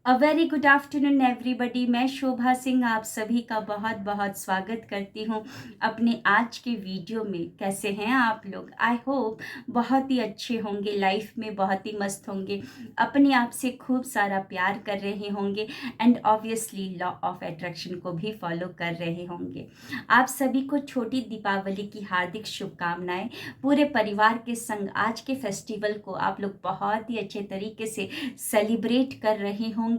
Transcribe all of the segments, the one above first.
A very good afternoon everybody. मैं शोभा सिंह आप सभी का बहुत बहुत स्वागत करती हूँ अपने आज के वीडियो में। कैसे हैं आप लोग? आई होप बहुत ही अच्छे होंगे, लाइफ में बहुत ही मस्त होंगे, अपने आप से खूब सारा प्यार कर रहे होंगे and obviously law of attraction को भी फॉलो कर रहे होंगे। आप सभी को छोटी दीपावली की हार्दिक शुभकामनाएं। पूरे परिवार के संग आज के फेस्टिवल को आप लोग बहुत ही अच्छे तरीके से सेलिब्रेट कर रहे होंगे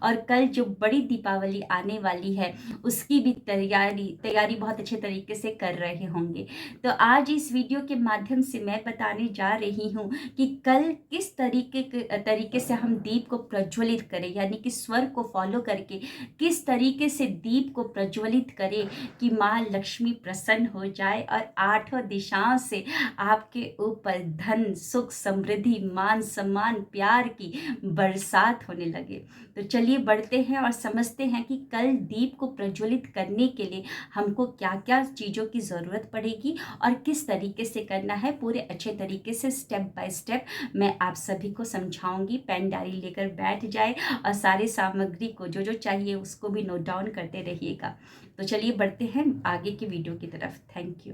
और कल जो बड़ी दीपावली आने वाली है उसकी भी तैयारी बहुत अच्छे तरीके से कर रहे होंगे। तो आज इस वीडियो के माध्यम से मैं बताने जा रही हूँ कि कल किस तरीके से हम दीप को प्रज्वलित करें, यानी कि स्वर को फॉलो करके किस तरीके से दीप को प्रज्वलित करें कि माँ लक्ष्मी प्रसन्न हो जाए और आठों दिशाओं से आपके ऊपर धन सुख समृद्धि मान सम्मान प्यार की बरसात होने लगे। तो चलिए बढ़ते हैं और समझते हैं कि कल दीप को प्रज्वलित करने के लिए हमको क्या क्या चीज़ों की ज़रूरत पड़ेगी और किस तरीके से करना है। पूरे अच्छे तरीके से स्टेप बाय स्टेप मैं आप सभी को समझाऊंगी। पेन डायरी लेकर बैठ जाए और सारे सामग्री को जो जो चाहिए उसको भी नोट डाउन करते रहिएगा। तो चलिए बढ़ते हैं आगे की वीडियो की तरफ। Thank you.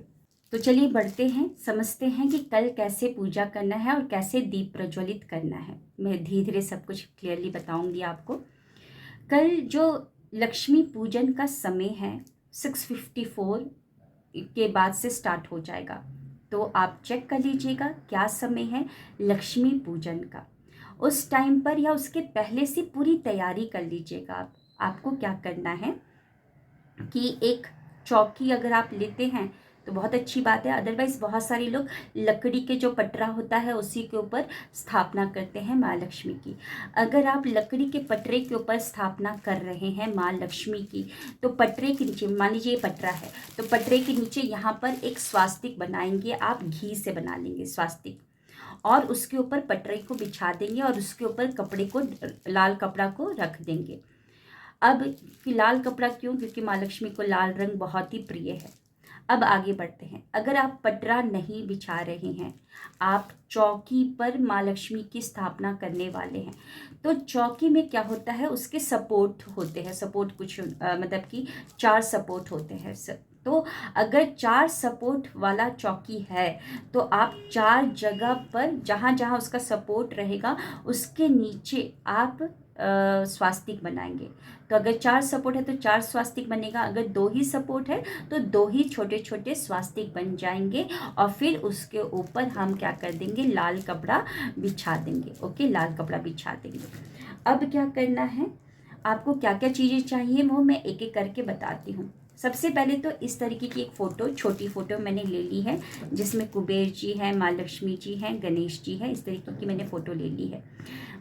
तो चलिए बढ़ते हैं, समझते हैं कि कल कैसे पूजा करना है और कैसे दीप प्रज्वलित करना है। मैं धीरे धीरे सब कुछ क्लियरली बताऊंगी आपको। कल जो लक्ष्मी पूजन का समय है 6:54 के बाद से स्टार्ट हो जाएगा। तो आप चेक कर लीजिएगा क्या समय है लक्ष्मी पूजन का। उस टाइम पर या उसके पहले से पूरी तैयारी कर लीजिएगा। आपको क्या करना है कि एक चौकी अगर आप लेते हैं तो बहुत अच्छी बात है, अदरवाइज बहुत सारे लोग लकड़ी के जो पटरा होता है उसी के ऊपर स्थापना करते हैं माँ लक्ष्मी की। अगर आप लकड़ी के पटरे के ऊपर स्थापना कर रहे हैं माँ लक्ष्मी की तो पटरे के नीचे, मान लीजिए ये पटरा है तो पटरे के नीचे यहाँ पर एक स्वास्तिक बनाएंगे, आप घी से बना लेंगे स्वास्तिक और उसके ऊपर पटरे को बिछा देंगे और उसके ऊपर कपड़े को, लाल कपड़ा को रख देंगे। अब लाल कपड़ा क्यों? क्योंकि माँ लक्ष्मी को लाल रंग बहुत ही प्रिय है। अब आगे बढ़ते हैं। अगर आप पटरा नहीं बिछा रहे हैं, आप चौकी पर माँ लक्ष्मी की स्थापना करने वाले हैं, तो चौकी में क्या होता है, उसके सपोर्ट होते हैं। सपोर्ट कुछ मतलब कि 4 सपोर्ट होते हैं। तो अगर 4 सपोर्ट वाला चौकी है तो आप 4 जगह पर जहाँ जहाँ उसका सपोर्ट रहेगा उसके नीचे आप स्वास्तिक बनाएंगे। तो अगर 4 सपोर्ट है तो 4 स्वास्तिक बनेगा, अगर 2 ही सपोर्ट है तो 2 ही छोटे छोटे स्वास्तिक बन जाएंगे और फिर उसके ऊपर हम क्या कर देंगे, लाल कपड़ा बिछा देंगे। ओके, लाल कपड़ा बिछा देंगे। अब क्या करना है, आपको क्या क्या चीज़ें चाहिए वो मैं एक एक करके बताती हूँ। सबसे पहले तो इस तरीके की एक फ़ोटो, छोटी फ़ोटो मैंने ले ली है जिसमें कुबेर जी हैं, माँ लक्ष्मी जी हैं, गणेश जी हैं। इस तरीके की मैंने फ़ोटो ले ली है।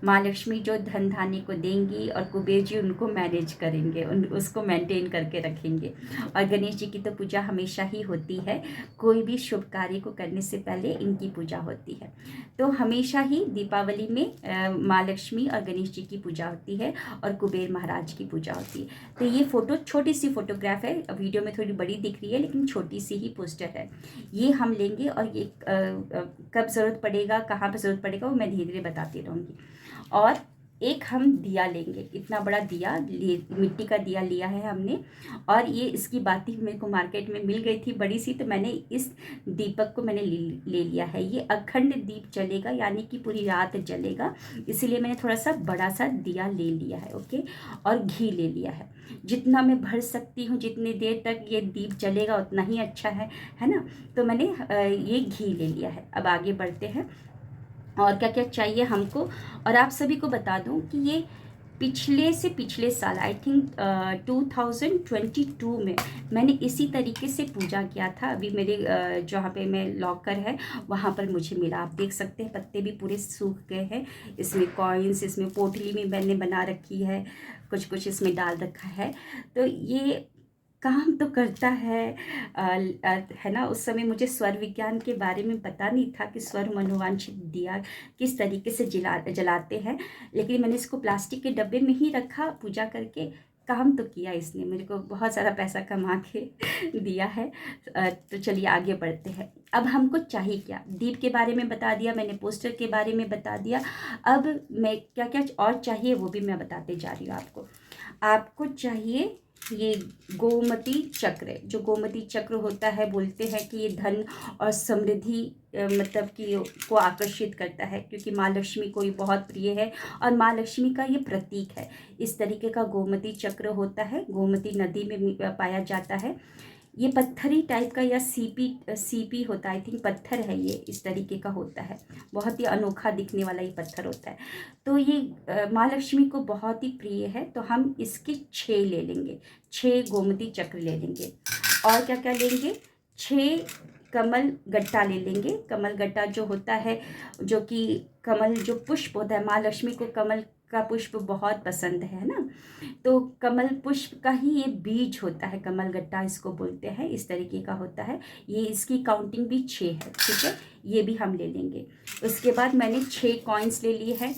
माँ लक्ष्मी जो धन धान्य को देंगी और कुबेर जी उनको मैनेज करेंगे, उसको मेंटेन करके रखेंगे। और गणेश जी की तो पूजा हमेशा ही होती है, कोई भी शुभ कार्य को करने से पहले इनकी पूजा होती है। तो हमेशा ही दीपावली में माँ लक्ष्मी और गणेश जी की पूजा होती है और कुबेर महाराज की पूजा होती है। तो ये फ़ोटो छोटी सी फोटोग्राफ है, वीडियो में थोड़ी बड़ी दिख रही है लेकिन छोटी सी ही पोस्टर है। ये हम लेंगे और ये कब ज़रूरत पड़ेगा, कहाँ पर ज़रूरत पड़ेगा वो मैं धीरे धीरे बताती रहूँगी। और एक हम दिया लेंगे, इतना बड़ा दिया, मिट्टी का दिया लिया है हमने। और ये इसकी बाती मेरे को मार्केट में मिल गई थी बड़ी सी, तो मैंने इस दीपक को मैंने ले लिया है। ये अखंड दीप जलेगा, यानी कि पूरी रात जलेगा, इसीलिए मैंने थोड़ा सा बड़ा सा दिया ले लिया है। ओके, और घी ले लिया है। जितना मैं भर सकती हूँ, जितनी देर तक ये दीप जलेगा उतना ही अच्छा है ना। तो मैंने ये घी ले लिया है। अब आगे बढ़ते हैं और क्या क्या चाहिए हमको। और आप सभी को बता दूं कि ये पिछले से पिछले साल, आई थिंक 2022 में मैंने इसी तरीके से पूजा किया था। अभी मेरे जहाँ पे मैं लॉकर है वहाँ पर मुझे मिला। आप देख सकते हैं पत्ते भी पूरे सूख गए हैं। इसमें कॉइन्स, इसमें पोटली भी मैंने बना रखी है, कुछ कुछ इसमें डाल रखा है। तो ये काम तो करता है ना। उस समय मुझे स्वर विज्ञान के बारे में पता नहीं था कि स्वर मनोवांछित दिया किस तरीके से जलाते हैं, लेकिन मैंने इसको प्लास्टिक के डब्बे में ही रखा पूजा करके। काम तो किया इसने, मेरे को बहुत सारा पैसा कमा के दिया है। तो चलिए आगे बढ़ते हैं। अब हमको चाहिए क्या, दीप के बारे में बता दिया मैंने, पोस्टर के बारे में बता दिया। अब मैं क्या क्या और चाहिए वो भी मैं बताते जा रही हूँ आपको। आपको चाहिए ये गोमती चक्र। जो गोमती चक्र होता है, बोलते हैं कि ये धन और समृद्धि मतलब कि को आकर्षित करता है, क्योंकि माँ लक्ष्मी को ये बहुत प्रिय है और माँ लक्ष्मी का ये प्रतीक है। इस तरीके का गोमती चक्र होता है, गोमती नदी में पाया जाता है। ये पत्थरी टाइप का या सीपी सीपी होता है, आई थिंक पत्थर है ये, इस तरीके का होता है। बहुत ही अनोखा दिखने वाला ये पत्थर होता है। तो ये माँ लक्ष्मी को बहुत ही प्रिय है, तो हम इसके 6 ले लेंगे, 6 गोमती चक्र ले लेंगे। और क्या क्या लेंगे, 6 कमल गट्टा ले लेंगे। कमल गट्टा जो होता है, जो कि कमल जो पुष्प होता है, माँ लक्ष्मी को कमल का पुष्प बहुत पसंद है ना। तो कमल पुष्प का ही ये बीज होता है, कमल गट्टा इसको बोलते हैं, इस तरीके का होता है ये। इसकी काउंटिंग भी 6 है, ठीक है, ये भी हम ले लेंगे। उसके बाद मैंने 6 कॉइन्स ले लिए हैं।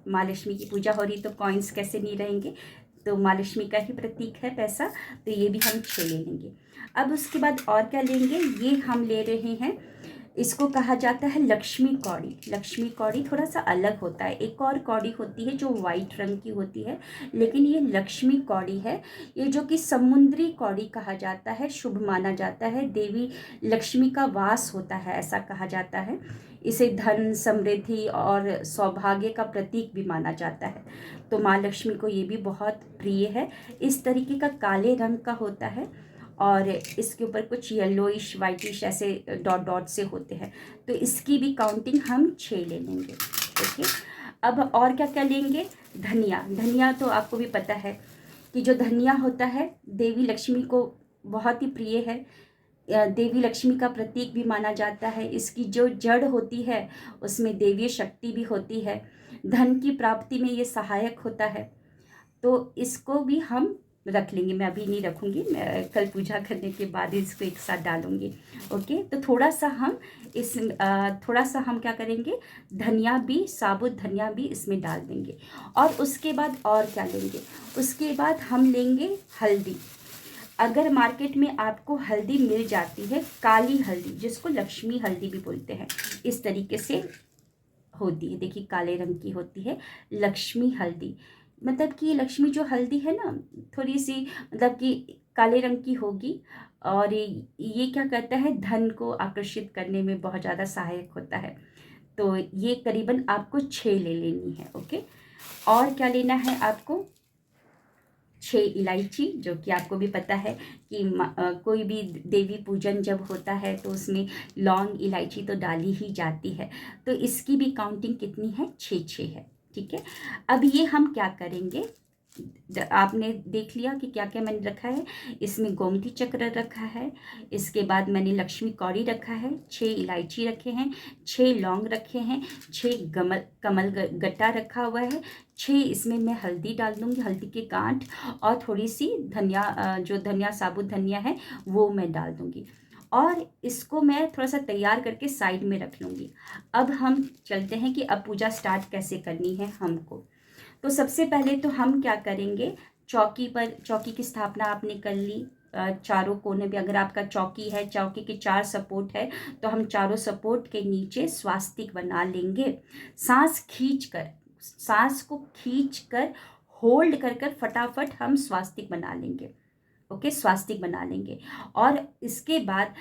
माँ लक्ष्मी की पूजा हो रही तो कॉइन्स कैसे नहीं रहेंगे, तो माँ लक्ष्मी का ही प्रतीक है पैसा, तो ये भी हम 6 ले लेंगे। अब उसके बाद और क्या लेंगे, ये हम ले रहे हैं, इसको कहा जाता है लक्ष्मी कौड़ी। लक्ष्मी कौड़ी थोड़ा सा अलग होता है, एक और कौड़ी होती है जो वाइट रंग की होती है, लेकिन ये लक्ष्मी कौड़ी है। ये जो कि समुद्री कौड़ी कहा जाता है, शुभ माना जाता है, देवी लक्ष्मी का वास होता है ऐसा कहा जाता है। इसे धन, समृद्धि और सौभाग्य का प्रतीक भी माना जाता है, तो माँ लक्ष्मी को ये भी बहुत प्रिय है। इस तरीके का काले रंग का होता है और इसके ऊपर कुछ येलोइश वाइटिश ऐसे डॉट डॉट से होते हैं, तो इसकी भी काउंटिंग हम 6 ले लेंगे। ओके, अब और क्या क्या लेंगे, धनिया। धनिया तो आपको भी पता है कि जो धनिया होता है देवी लक्ष्मी को बहुत ही प्रिय है, देवी लक्ष्मी का प्रतीक भी माना जाता है। इसकी जो जड़ होती है उसमें देवीय शक्ति भी होती है, धन की प्राप्ति में ये सहायक होता है, तो इसको भी हम रख लेंगे। मैं अभी नहीं रखूँगी, मैं कल पूजा करने के बाद इसको एक साथ डालूँगी। ओके, तो थोड़ा सा हम क्या करेंगे, धनिया भी, साबुत धनिया भी इसमें डाल देंगे। और उसके बाद और क्या लेंगे, उसके बाद हम लेंगे हल्दी। अगर मार्केट में आपको हल्दी मिल जाती है, काली हल्दी जिसको लक्ष्मी हल्दी भी बोलते हैं, इस तरीके से होती है, देखिए काले रंग की होती है लक्ष्मी हल्दी। मतलब कि लक्ष्मी जो हल्दी है ना, थोड़ी सी मतलब कि काले रंग की होगी, और ये क्या करता है, धन को आकर्षित करने में बहुत ज़्यादा सहायक होता है। तो ये करीबन आपको 6 ले लेनी है। ओके, और क्या लेना है आपको, 6 इलायची, जो कि आपको भी पता है कि कोई भी देवी पूजन जब होता है तो उसमें लौंग इलायची तो डाली ही जाती है, तो इसकी भी काउंटिंग कितनी है, 6 है, ठीक है। अब ये हम क्या करेंगे, आपने देख लिया कि क्या क्या मैंने रखा है, इसमें गोमती चक्र रखा है, इसके बाद मैंने लक्ष्मी कौड़ी रखा है, 6 इलायची रखे हैं, 6 लौंग रखे हैं, 6 कमल गट्टा रखा हुआ है, 6 इसमें मैं हल्दी डाल दूँगी, हल्दी के गांठ, और थोड़ी सी धनिया, जो धनिया साबुत धनिया है वो मैं डाल दूँगी, और इसको मैं थोड़ा सा तैयार करके साइड में रख लूँगी। अब हम चलते हैं कि अब पूजा स्टार्ट कैसे करनी है हमको। तो सबसे पहले तो हम क्या करेंगे, चौकी की स्थापना आपने कर ली, चारों कोने भी, अगर आपका चौकी है, चौकी के 4 सपोर्ट है, तो हम चारों सपोर्ट के नीचे स्वास्तिक बना लेंगे। सांस को खींच कर होल्ड कर कर फटाफट हम स्वास्तिक बना लेंगे। ओके, स्वास्तिक बना लेंगे। और इसके बाद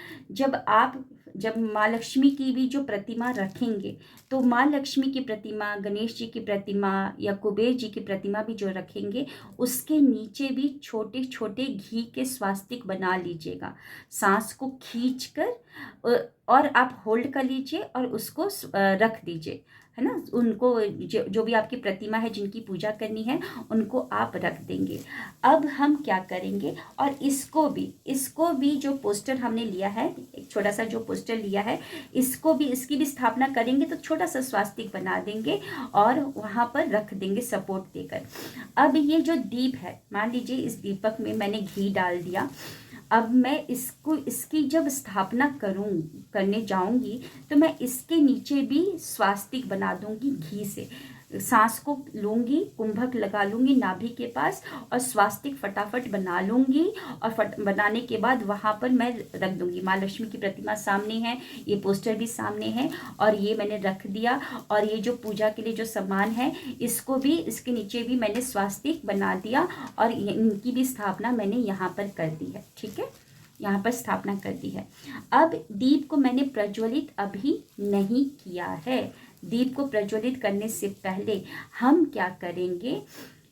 जब माँ लक्ष्मी की भी जो प्रतिमा रखेंगे, तो माँ लक्ष्मी की प्रतिमा, गणेश जी की प्रतिमा या कुबेर जी की प्रतिमा भी जो रखेंगे, उसके नीचे भी छोटे छोटे घी के स्वास्तिक बना लीजिएगा। सांस को खींच कर और आप होल्ड कर लीजिए और उसको रख दीजिए, है ना। उनको जो भी आपकी प्रतिमा है, जिनकी पूजा करनी है, उनको आप रख देंगे। अब हम क्या करेंगे, और इसको भी जो पोस्टर हमने लिया है, एक छोटा सा जो पोस्टर लिया है, इसकी भी स्थापना करेंगे, तो छोटा सा स्वास्तिक बना देंगे और वहाँ पर रख देंगे सपोर्ट देकर। अब ये जो दीप है, मान लीजिए इस दीपक में मैंने घी डाल दिया, अब मैं इसकी जब स्थापना करने जाऊंगी, तो मैं इसके नीचे भी स्वास्तिक बना दूंगी घी से। सांस को लूँगी, कुंभक लगा लूँगी नाभि के पास और स्वास्तिक फटाफट बना लूँगी और बनाने के बाद वहाँ पर मैं रख दूँगी। माँ लक्ष्मी की प्रतिमा सामने है, ये पोस्टर भी सामने है और ये मैंने रख दिया। और ये जो पूजा के लिए जो सामान है इसको भी, इसके नीचे भी मैंने स्वास्तिक बना दिया और इनकी भी स्थापना मैंने यहाँ पर कर दी है। ठीक है, यहाँ पर स्थापना कर दी है। अब दीप को मैंने प्रज्वलित अभी नहीं किया है। दीप को प्रज्वलित करने से पहले हम क्या करेंगे,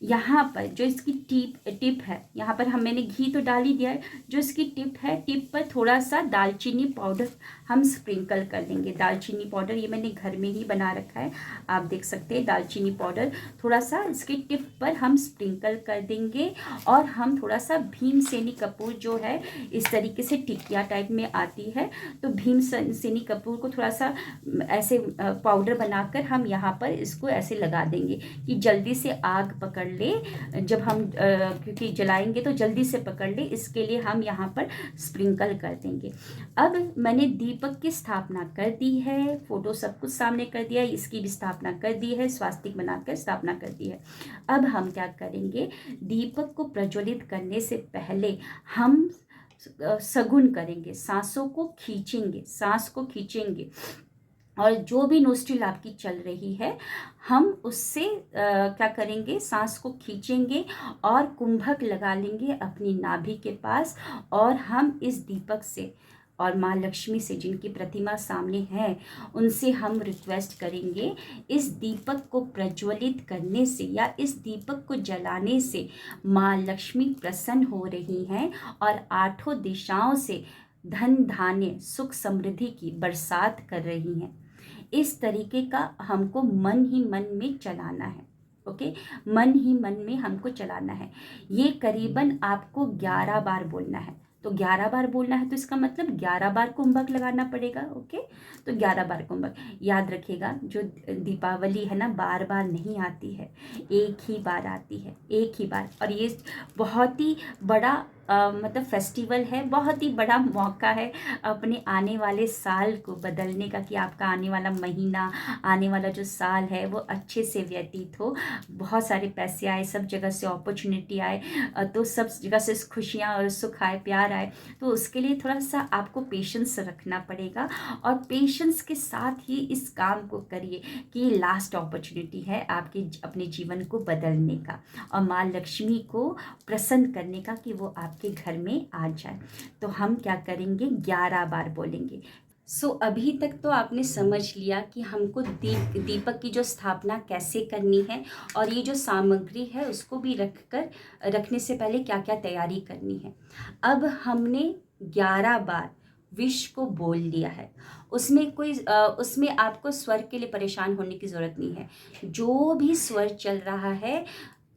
यहाँ पर जो इसकी टिप है, यहाँ पर मैंने घी तो डाल ही दिया है, जो इसकी टिप है, टिप पर थोड़ा सा दालचीनी पाउडर हम स्प्रिंकल कर लेंगे। दालचीनी पाउडर ये मैंने घर में ही बना रखा है, आप देख सकते हैं। दालचीनी पाउडर थोड़ा सा इसकी टिप पर हम स्प्रिंकल कर देंगे और हम थोड़ा सा भीमसेनी कपूर जो है इस तरीके से टिकिया टाइप में आती है, तो भीमसेनी कपूर को थोड़ा सा ऐसे पाउडर बनाकर हम यहाँ पर इसको ऐसे लगा देंगे कि जल्दी से आग पकड़ ले। जब हम क्योंकि जलाएंगे तो जल्दी से पकड़ ले, इसके लिए हम यहाँ पर स्प्रिंकल कर देंगे। अब मैंने दीपक की स्थापना कर दी है, फोटो सब कुछ सामने कर दिया है, इसकी भी स्थापना कर दी है, स्वास्तिक बनाकर स्थापना कर दी है। अब हम क्या करेंगे, दीपक को प्रज्वलित करने से पहले हम सगुन करेंगे, सांसों को खींचेंगे, सांस को खींचेंगे और जो भी नोस्ट्रिल आपकी चल रही है हम उससे क्या करेंगे, सांस को खींचेंगे और कुंभक लगा लेंगे अपनी नाभि के पास। और हम इस दीपक से और माँ लक्ष्मी से, जिनकी प्रतिमा सामने है, उनसे हम रिक्वेस्ट करेंगे इस दीपक को प्रज्वलित करने से या इस दीपक को जलाने से माँ लक्ष्मी प्रसन्न हो रही हैं और 8 दिशाओं से धन धान्य सुख समृद्धि की बरसात कर रही हैं। इस तरीके का हमको मन ही मन में चलाना है। ओके, मन ही मन में हमको चलाना है। ये करीबन आपको 11 बार बोलना है। तो 11 बार बोलना है तो इसका मतलब 11 बार कुंभक लगाना पड़ेगा। ओके, तो 11 बार कुंभक। याद रखिएगा, जो दीपावली है ना, बार बार नहीं आती है, एक ही बार आती है, एक ही बार। और ये बहुत ही बड़ा मतलब फेस्टिवल है, बहुत ही बड़ा मौका है अपने आने वाले साल को बदलने का, कि आपका आने वाला महीना, आने वाला जो साल है वो अच्छे से व्यतीत हो, बहुत सारे पैसे आए, सब जगह से अपॉर्चुनिटी आए, तो सब जगह से खुशियाँ और सुख आए, प्यार आए। तो उसके लिए थोड़ा सा आपको पेशेंस रखना पड़ेगा और पेशेंस के साथ ही इस काम को करिए कि लास्ट अपॉर्चुनिटी है आपके अपने जीवन को बदलने का और माँ लक्ष्मी को प्रसन्न करने का, कि वो आपके घर में आ जाए। तो हम क्या करेंगे, 11 बार बोलेंगे। अभी तक तो आपने समझ लिया कि हमको दीपक की जो स्थापना कैसे करनी है और ये जो सामग्री है उसको भी रखने से पहले क्या क्या तैयारी करनी है। अब हमने 11 बार विश को बोल लिया है, उसमें आपको स्वर के लिए परेशान होने की ज़रूरत नहीं है। जो भी स्वर चल रहा है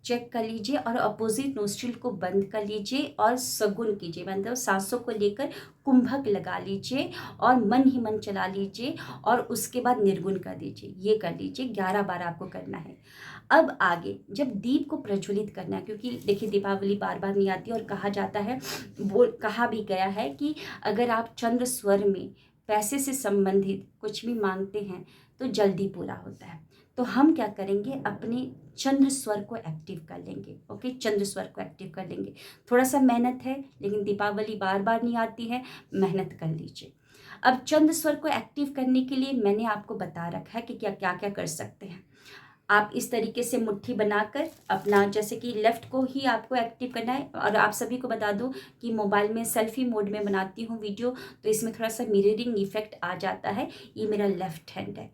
चेक कर लीजिए और अपोजिट नोस्ट्रिल को बंद कर लीजिए और सगुन कीजिए, मतलब सांसों को लेकर कुंभक लगा लीजिए और मन ही मन चला लीजिए और उसके बाद निर्गुण कर दीजिए। ये कर लीजिए, 11 बार आपको करना है। अब आगे जब दीप को प्रज्वलित करना है, क्योंकि देखिए दीपावली बार बार नहीं आती और कहा जाता है, वो कहा भी गया है कि अगर आप चंद्र स्वर में पैसे से संबंधित कुछ भी मांगते हैं तो जल्दी पूरा होता है। तो हम क्या करेंगे, अपने चंद्र स्वर को एक्टिव कर लेंगे। ओके, चंद्र स्वर को एक्टिव कर लेंगे। थोड़ा सा मेहनत है, लेकिन दीपावली बार बार नहीं आती है, मेहनत कर लीजिए। अब चंद्र स्वर को एक्टिव करने के लिए मैंने आपको बता रखा है कि क्या क्या क्या कर सकते हैं। आप इस तरीके से मुट्ठी बनाकर अपना, जैसे कि लेफ़्ट को ही आपको एक्टिव करना है। और आप सभी को बता दूं कि मोबाइल में सेल्फी मोड में बनाती हूँ वीडियो, तो इसमें थोड़ा सा मिररिंग इफेक्ट आ जाता है। ये मेरा लेफ़्ट हैंड है,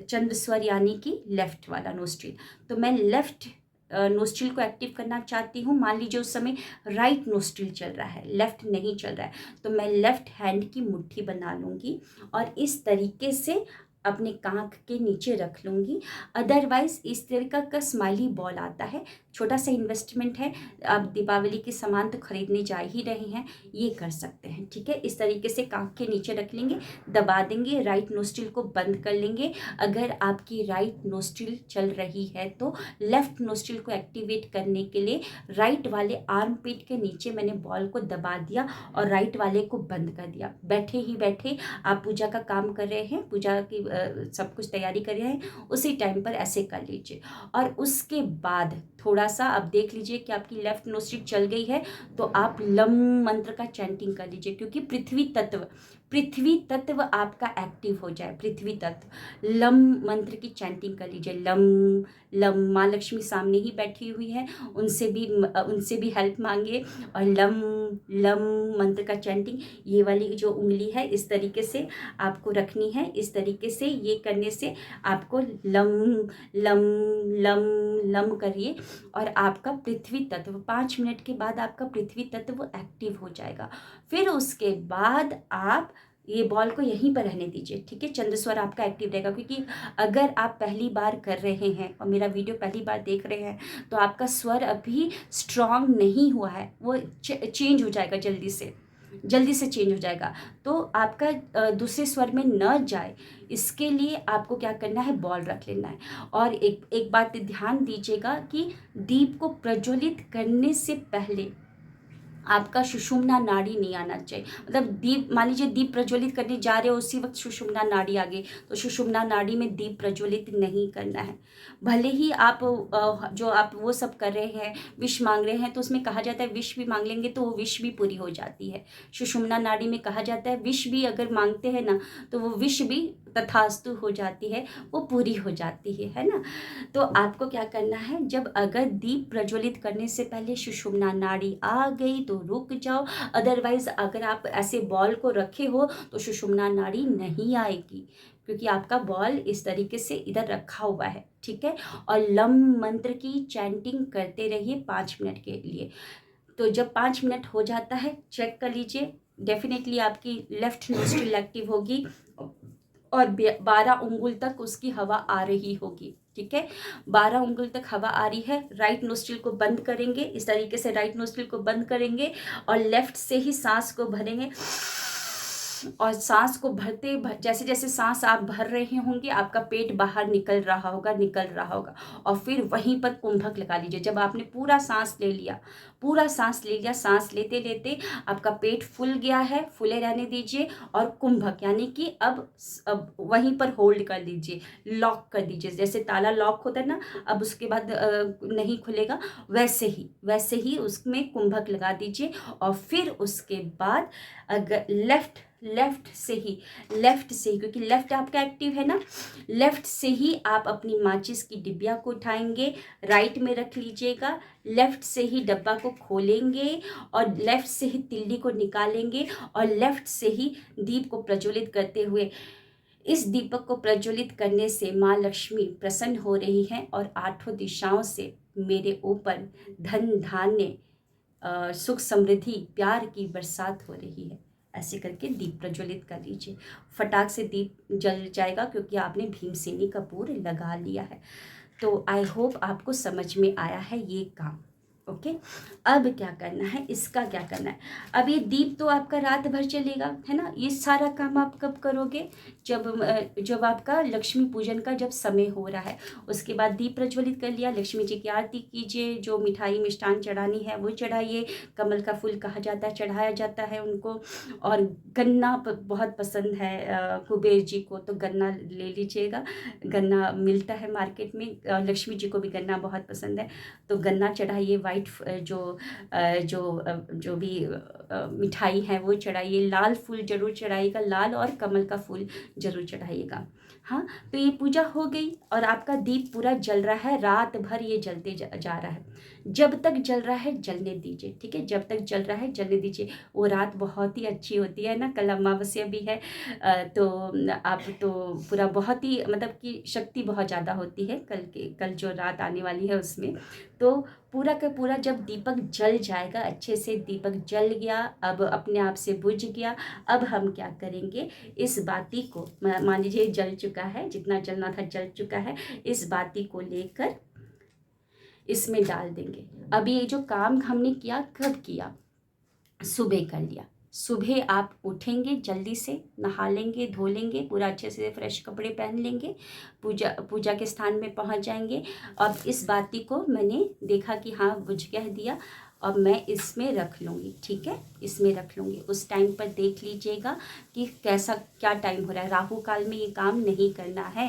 चंद्र स्वर यानी कि लेफ़्ट वाला नोस्ट्रिल। तो मैं लेफ़्ट नोस्ट्रिल को एक्टिव करना चाहती हूँ। मान लीजिए उस समय राइट नोस्ट्रिल चल रहा है, लेफ़्ट नहीं चल रहा है, तो मैं लेफ़्ट हैंड की मुट्ठी बना लूँगी और इस तरीके से अपने कांख के नीचे रख लूँगी। अदरवाइज़ इस तरीका का स्माइली बॉल आता है, छोटा सा इन्वेस्टमेंट है, आप दीपावली के सामान तो खरीदने जा ही रहे हैं, ये कर सकते हैं। ठीक है, इस तरीके से कांख के नीचे रख लेंगे, दबा देंगे, राइट नोस्ट्रिल को बंद कर लेंगे। अगर आपकी राइट नोस्ट्रिल चल रही है तो लेफ़्ट नोस्ट्रिल को एक्टिवेट करने के लिए राइट वाले आर्म पिट के नीचे मैंने बॉल को दबा दिया और राइट वाले को बंद कर दिया। बैठे ही बैठे आप पूजा का काम कर रहे हैं, पूजा की सब कुछ तैयारी कर रहे हैं उसी टाइम पर ऐसे कर लीजिए। और उसके बाद थोड़ा सा अब देख लीजिए कि आपकी लेफ्ट नोस्ट्रिल चल गई है, तो आप लम मंत्र का चैंटिंग कर लीजिए, क्योंकि पृथ्वी तत्व आपका एक्टिव हो जाए। पृथ्वी तत्व लम मंत्र की चैंटिंग कर लीजिए। लम लम, माँ लक्ष्मी सामने ही बैठी हुई है, उनसे भी हेल्प मांगिए। और लम लम मंत्र का चैंटिंग, ये वाली जो उंगली है इस तरीके से आपको रखनी है। इस तरीके से ये करने से आपको लम लम लम लम करिए, और आपका पृथ्वी तत्व 5 मिनट के बाद आपका पृथ्वी तत्व एक्टिव हो जाएगा। फिर उसके बाद आप ये बॉल को यहीं पर रहने दीजिए, ठीक है। चंद्र स्वर आपका एक्टिव रहेगा, क्योंकि अगर आप पहली बार कर रहे हैं और मेरा वीडियो पहली बार देख रहे हैं तो आपका स्वर अभी स्ट्रांग नहीं हुआ है, वो चेंज हो जाएगा, जल्दी से चेंज हो जाएगा, तो आपका दूसरे स्वर में न जाए, इसके लिए आपको क्या करना है, बॉल रख लेना है। और एक बात ध्यान दीजिएगा कि दीप को प्रज्वलित करने से पहले आपका सुषुम्ना नाड़ी नहीं आना चाहिए। मतलब दीप, मान लीजिए दीप प्रज्वलित करने जा रहे हो, उसी वक्त सुषुम्ना नाड़ी आ गई, तो सुषुम्ना नाड़ी में दीप प्रज्वलित नहीं करना है। भले ही आप जो आप वो सब कर रहे हैं, विश मांग रहे हैं, तो उसमें कहा जाता है विश भी मांग लेंगे तो वो विश भी पूरी हो जाती है। सुषुम्ना नाड़ी में कहा जाता है विश भी अगर मांगते हैं ना, तो वो विश भी तथास्तु हो जाती है, वो पूरी हो जाती है ना। तो आपको क्या करना है, जब अगर दीप प्रज्वलित करने से पहले सुषुम्ना नाड़ी आ गई तो रुक जाओ। अदरवाइज अगर आप ऐसे बॉल को रखे हो तो सुषुम्ना नाड़ी नहीं आएगी, क्योंकि आपका बॉल इस तरीके से इधर रखा हुआ है, ठीक है। और लम मंत्र की चैंटिंग करते रहिए 5 मिनट के लिए। तो जब 5 मिनट हो जाता है, चेक कर लीजिए, डेफिनेटली आपकी लेफ्ट नोस्ट्रिल एक्टिव होगी और 12 उंगल तक उसकी हवा आ रही होगी, ठीक है। 12 उंगल तक हवा आ रही है। राइट नोस्ट्रिल को बंद करेंगे, इस तरीके से राइट नोस्ट्रिल को बंद करेंगे और लेफ्ट से ही सांस को भरेंगे। और सांस को जैसे जैसे सांस आप भर रहे होंगे, आपका पेट बाहर निकल रहा होगा। और फिर वहीं पर कुंभक लगा लीजिए। जब आपने पूरा सांस ले लिया, सांस लेते लेते आपका पेट फूल गया है, फूले रहने दीजिए। और कुंभक यानी कि अब वहीं पर होल्ड कर लीजिए, लॉक कर दीजिए। जैसे ताला लॉक होता है ना, अब उसके बाद नहीं खुलेगा, वैसे ही उसमें कुंभक लगा दीजिए। और फिर उसके बाद अगर लेफ्ट से ही, क्योंकि लेफ्ट आपका एक्टिव है ना, लेफ्ट से ही आप अपनी माचिस की डिबिया को उठाएंगे, राइट में रख लीजिएगा। लेफ्ट से ही डब्बा को खोलेंगे और लेफ्ट से ही तिल्ली को निकालेंगे और लेफ्ट से ही दीप को प्रज्वलित करते हुए, इस दीपक को प्रज्वलित करने से माँ लक्ष्मी प्रसन्न हो रही हैं और 8 दिशाओं से मेरे ऊपर धन धान्य, सुख समृद्धि, प्यार की बरसात हो रही है। ऐसे करके दीप प्रज्वलित कर लीजिए। फटाक से दीप जल जाएगा, क्योंकि आपने भीमसेनी कपूर लगा लिया है। तो आई होप आपको समझ में आया है ये काम। ओके, अब क्या करना है, इसका क्या करना है। अब ये दीप तो आपका रात भर चलेगा, है ना। ये सारा काम आप कब करोगे, जब आपका लक्ष्मी पूजन का जब समय हो रहा है। उसके बाद दीप प्रज्वलित कर लिया, लक्ष्मी जी की आरती कीजिए, जो मिठाई मिष्ठान चढ़ानी है वो चढ़ाइए। कमल का फूल कहा जाता है, चढ़ाया जाता है उनको। और गन्ना बहुत पसंद है कुबेर जी को, तो गन्ना ले लीजिएगा। गन्ना मिलता है मार्केट में, लक्ष्मी जी को भी गन्ना बहुत पसंद है, तो गन्ना चढ़ाइए। वाइट जो भी मिठाई है वो चढ़ाइए। लाल फूल जरूर चढ़ाइएगा, लाल और कमल का फूल जरूर चढ़ाइएगा। हाँ, तो ये पूजा हो गई और आपका दीप पूरा जल रहा है, रात भर ये जलते जा रहा है। जब तक जल रहा है जलने दीजिए, ठीक है। जब तक जल रहा है जलने दीजिए। वो रात बहुत ही अच्छी होती है ना, कल अमावस्या भी है, तो आप तो पूरा बहुत ही, मतलब कि शक्ति बहुत ज़्यादा होती है कल जो रात आने वाली है उसमें। तो पूरा का पूरा जब दीपक जल जाएगा, अच्छे से दीपक जल गया, अब अपने आप से बुझ गया। अब हम क्या करेंगे, इस बाती को, मान लीजिए जल चुका है, जितना जलना था जल चुका है, इस बाती को लेकर इसमें डाल देंगे। अब ये जो काम हमने किया, कब किया, सुबह कर लिया। सुबह आप उठेंगे, जल्दी से नहा लेंगे, धो लेंगे, पूरा अच्छे से फ्रेश कपड़े पहन लेंगे, पूजा के स्थान में पहुंच जाएंगे। अब इस बाती को मैंने देखा कि हाँ बुझ गया दिया, और मैं इसमें रख लूँगी, ठीक है, इसमें रख लूँगी। उस टाइम पर देख लीजिएगा कि कैसा क्या टाइम हो रहा है। राहु काल में ये काम नहीं करना है।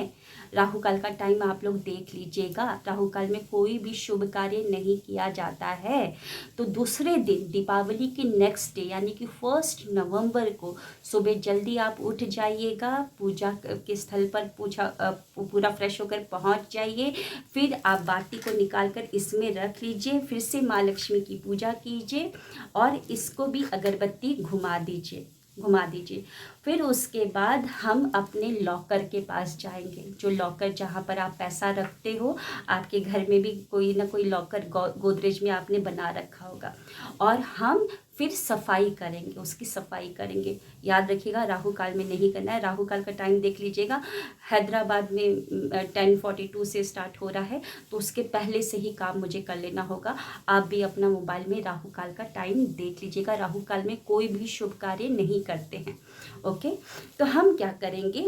राहु काल का टाइम आप लोग देख लीजिएगा। राहु काल में कोई भी शुभ कार्य नहीं किया जाता है। तो दूसरे दिन दीपावली के नेक्स्ट डे यानी कि 1 नवंबर को सुबह जल्दी आप उठ जाइएगा, पूजा के स्थल पर पूरा फ्रेश होकर पहुंच जाइए। फिर आप बाती को निकाल कर इसमें रख लीजिए, फिर से माँ लक्ष्मी की पूजा कीजिए और इसको भी अगरबत्ती घुमा दीजिए। फिर उसके बाद हम अपने लॉकर के पास जाएंगे। जो लॉकर जहाँ पर आप पैसा रखते हो, आपके घर में भी कोई ना कोई लॉकर गोदरेज में आपने बना रखा होगा, और हम फिर सफाई करेंगे, उसकी सफाई करेंगे। याद रखिएगा राहु काल में नहीं करना है। राहु काल का टाइम देख लीजिएगा, हैदराबाद में 10:42 से स्टार्ट हो रहा है, तो उसके पहले से ही काम मुझे कर लेना होगा। आप भी अपना मोबाइल में राहु काल का टाइम देख लीजिएगा। राहु काल में कोई भी शुभ कार्य नहीं करते हैं। ओके, तो हम क्या करेंगे,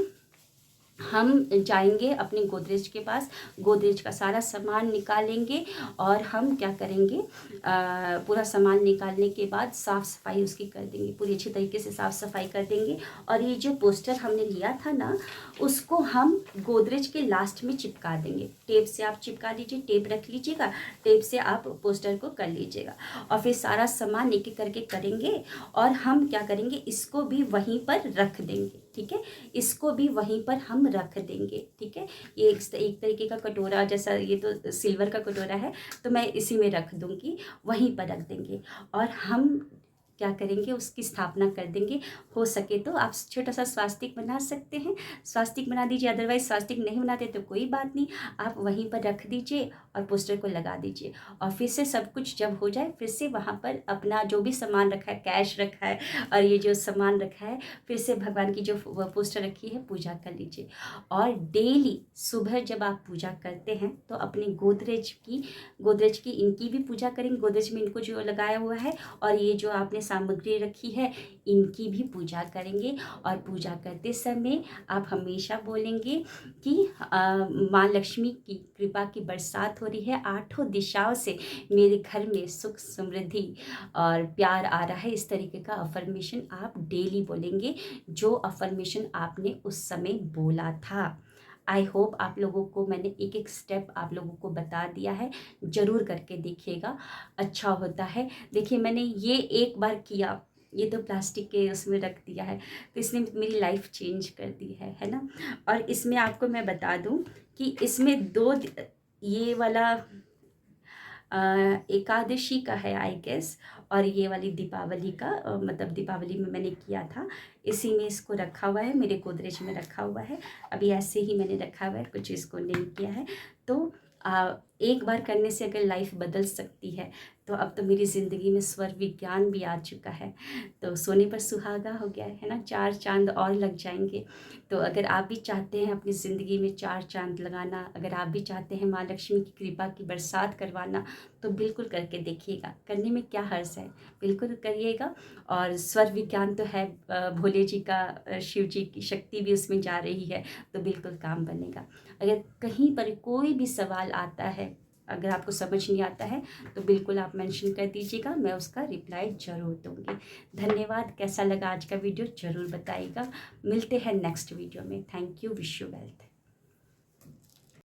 हम जाएंगे अपने गोदरेज के पास, गोदरेज का सारा सामान निकालेंगे और हम क्या करेंगे, पूरा सामान निकालने के बाद साफ़ सफाई उसकी कर देंगे, पूरी अच्छी तरीके से साफ़ सफाई कर देंगे। और ये जो पोस्टर हमने लिया था ना, उसको हम गोदरेज के लास्ट में चिपका देंगे। टेप से आप चिपका लीजिए, टेप रख लीजिएगा, टेप से आप पोस्टर को कर लीजिएगा। और फिर सारा सामान एक एक करके करेंगे और हम क्या करेंगे, इसको भी वहीं पर रख देंगे, ठीक है, इसको भी वहीं पर हम रख देंगे, ठीक है। ये एक तरीके का कटोरा जैसा, ये तो सिल्वर का कटोरा है, तो मैं इसी में रख दूंगी, वहीं पर रख देंगे। और हम क्या करेंगे, उसकी स्थापना कर देंगे। हो सके तो आप छोटा सा स्वास्तिक बना सकते हैं, स्वास्तिक बना दीजिए। अदरवाइज स्वास्तिक नहीं बनाते तो कोई बात नहीं, आप वहीं पर रख दीजिए और पोस्टर को लगा दीजिए। और फिर से सब कुछ जब हो जाए, फिर से वहाँ पर अपना जो भी सामान रखा है, कैश रखा है और ये जो सामान रखा है, फिर से भगवान की जो पोस्टर रखी है, पूजा कर लीजिए। और डेली सुबह जब आप पूजा करते हैं तो अपने गोदरेज की इनकी भी पूजा करेंगे। गोदरेज में इनको जो लगाया हुआ है और ये जो आपने सामग्री रखी है, इनकी भी पूजा करेंगे। और पूजा करते समय आप हमेशा बोलेंगे कि माँ लक्ष्मी की कृपा की बरसात हो रही है, 8 दिशाओं से मेरे घर में सुख समृद्धि और प्यार आ रहा है। इस तरीके का अफर्मेशन आप डेली बोलेंगे, जो अफर्मेशन आपने उस समय बोला था। आई होप आप लोगों को मैंने एक एक स्टेप आप लोगों को बता दिया है, ज़रूर करके देखिएगा, अच्छा होता है। देखिए मैंने ये एक बार किया, ये तो प्लास्टिक के उसमें रख दिया है, तो इसने मेरी लाइफ चेंज कर दी है ना। और इसमें आपको मैं बता दूं कि इसमें ये वाला एकादशी का है आई गेस, और ये वाली दीपावली का, मतलब दीपावली में मैंने किया था, इसी में इसको रखा हुआ है, मेरे गोदरेज में रखा हुआ है। अभी ऐसे ही मैंने रखा हुआ है, कुछ इसको नहीं किया है। तो एक बार करने से अगर लाइफ बदल सकती है, तो अब तो मेरी ज़िंदगी में स्वर विज्ञान भी आ चुका है, तो सोने पर सुहागा हो गया है ना, 4 चांद और लग जाएंगे। तो अगर आप भी चाहते हैं अपनी ज़िंदगी में 4 चांद लगाना, अगर आप भी चाहते हैं माँ लक्ष्मी की कृपा की बरसात करवाना, तो बिल्कुल करके देखिएगा। करने में क्या हर्ज है, बिल्कुल करिएगा। और स्वर विज्ञान तो है, भोले जी का, शिव जी की शक्ति भी उसमें जा रही है, तो बिल्कुल काम बनेगा। अगर कहीं पर कोई भी सवाल आता है, अगर आपको समझ नहीं आता है, तो बिल्कुल आप मेंशन कर दीजिएगा, मैं उसका रिप्लाई ज़रूर दूँगी। धन्यवाद। कैसा लगा आज का वीडियो ज़रूर बताइएगा। मिलते हैं नेक्स्ट वीडियो में। Thank you. Wish you wealth.